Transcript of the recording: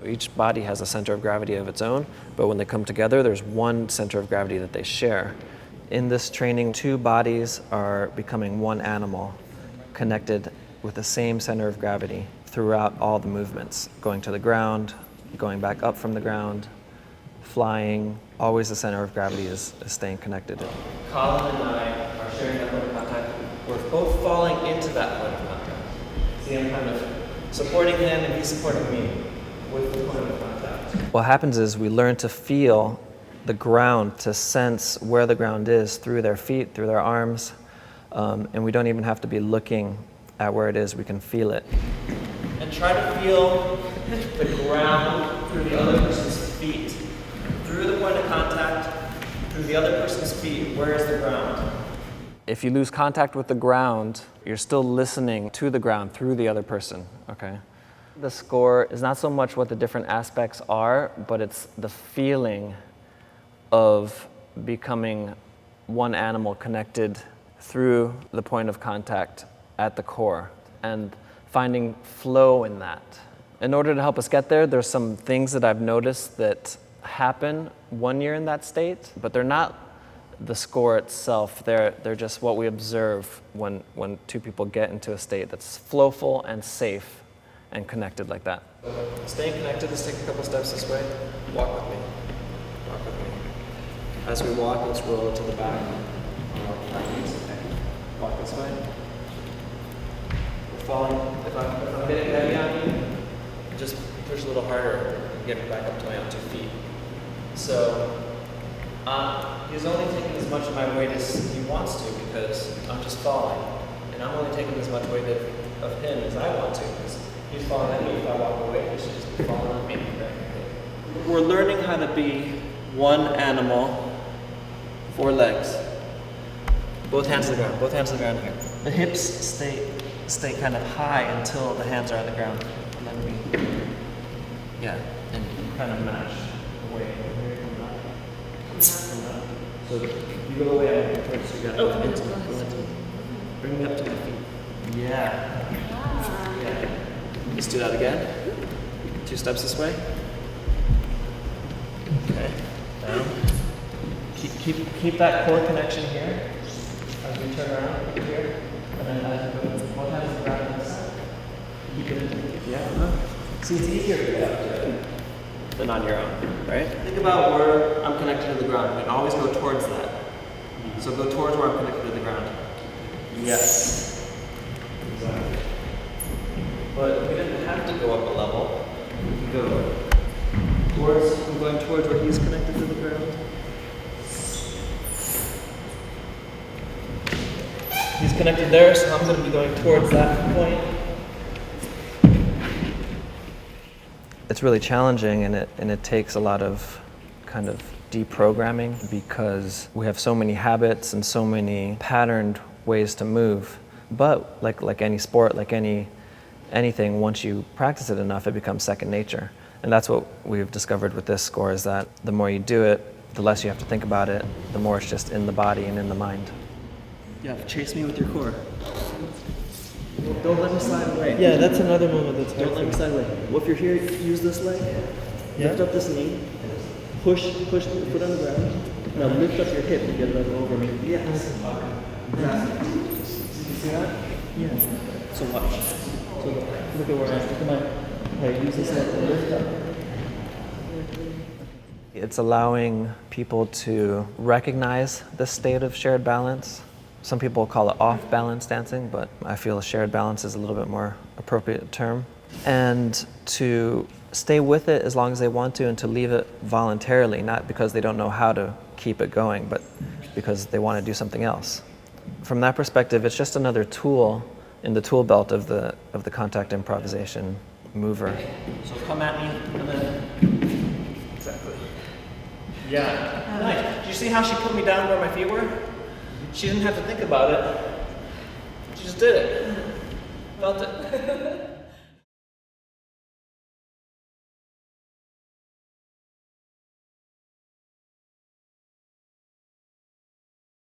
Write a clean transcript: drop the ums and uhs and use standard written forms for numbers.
Each body has a center of gravity of its own, but when they come together, there's one center of gravity that they share. In this training, two bodies are becoming one animal, connected with the same center of gravity throughout all the movements, going to the ground, going back up from the ground, flying. Always the center of gravity is staying connected. Colin and I are sharing that point of contact. We're both falling into that point of contact. See, I'm kind of supporting him and he's supporting me with the point of contact. What happens is we learn to feel the ground, to sense where the ground is through their feet, through their arms, and we don't even have to be looking at where it is, we can feel it. And try to feel the ground through the other person's feet. Through the point of contact, through the other person's feet, where is the ground? If you lose contact with the ground, you're still listening to the ground through the other person, okay? The score is not so much what the different aspects are, but it's the feeling of becoming one animal connected through the point of contact at the core and finding flow in that. In order to help us get there, there's some things that I've noticed that happen when you're in that state, but they're not the score itself. They're just what we observe when two people get into a state that's flowful and safe and connected like that. Staying connected, let's take a couple steps this way. Walk with me. Walk with me. As we walk, let's roll to the back. Walk this way. We're falling. If I'm getting heavy on you, just push a little harder and get me back up to my own 2 feet. So he's only taking as much of my weight as he wants to because I'm just falling. And I'm only taking as much weight of him as I want to because he's falling at me. If I walk away, he's just falling on me. We're learning how to be one animal, 4 legs. Both hands to the ground. Both hands to the ground here. The hips stay kind of high until the hands are on the ground. And then we, and kind of match the weight. So you go away, I'm going to go into it. Bring me up to my feet. Yeah. Let's do that again. 2 steps this way. Okay. Down. Keep that core connection here. As we turn around here. And then as we go, one hand is the ground on this side. Keep it. Yeah. See, it's easier to get up to it than on your own, right? Think about where I'm connected to the ground and always go towards that. So go towards where I'm connected to the ground. Yes. Exactly. But we didn't have to go up a level. We can go towards, I'm going towards where he's connected to the ground. He's connected there, so I'm going to be going towards that point. It's really challenging and it takes a lot of kind of deprogramming because we have so many habits and so many patterned ways to move. But like any sport, like anything, once you practice it enough, it becomes second nature. And that's what we've discovered with this score is that the more you do it, the less you have to think about it, the more it's just in the body and in the mind. Yeah, chase me with your core. Don't let me slide away. Yeah, that's another moment that's hard. Don't let me slide away. Well, if you're here, use this leg. Lift up this knee. Push the foot on the ground. Now lift up your hip and get it over me. Yes. Exactly. You see that? Yeah. So watch. So look at where I am. Okay, use this leg to lift up. It's allowing people to recognize the state of shared balance. Some people call it off-balance dancing, but I feel shared balance is a little bit more appropriate term. And to stay with it as long as they want to and to leave it voluntarily, not because they don't know how to keep it going, but because they want to do something else. From that perspective, it's just another tool in the tool belt of the contact improvisation mover. So come at me and then... Exactly. Yeah. Nice. Did you see how she put me down where my feet were? She didn't have to think about it. She just did it. Felt it.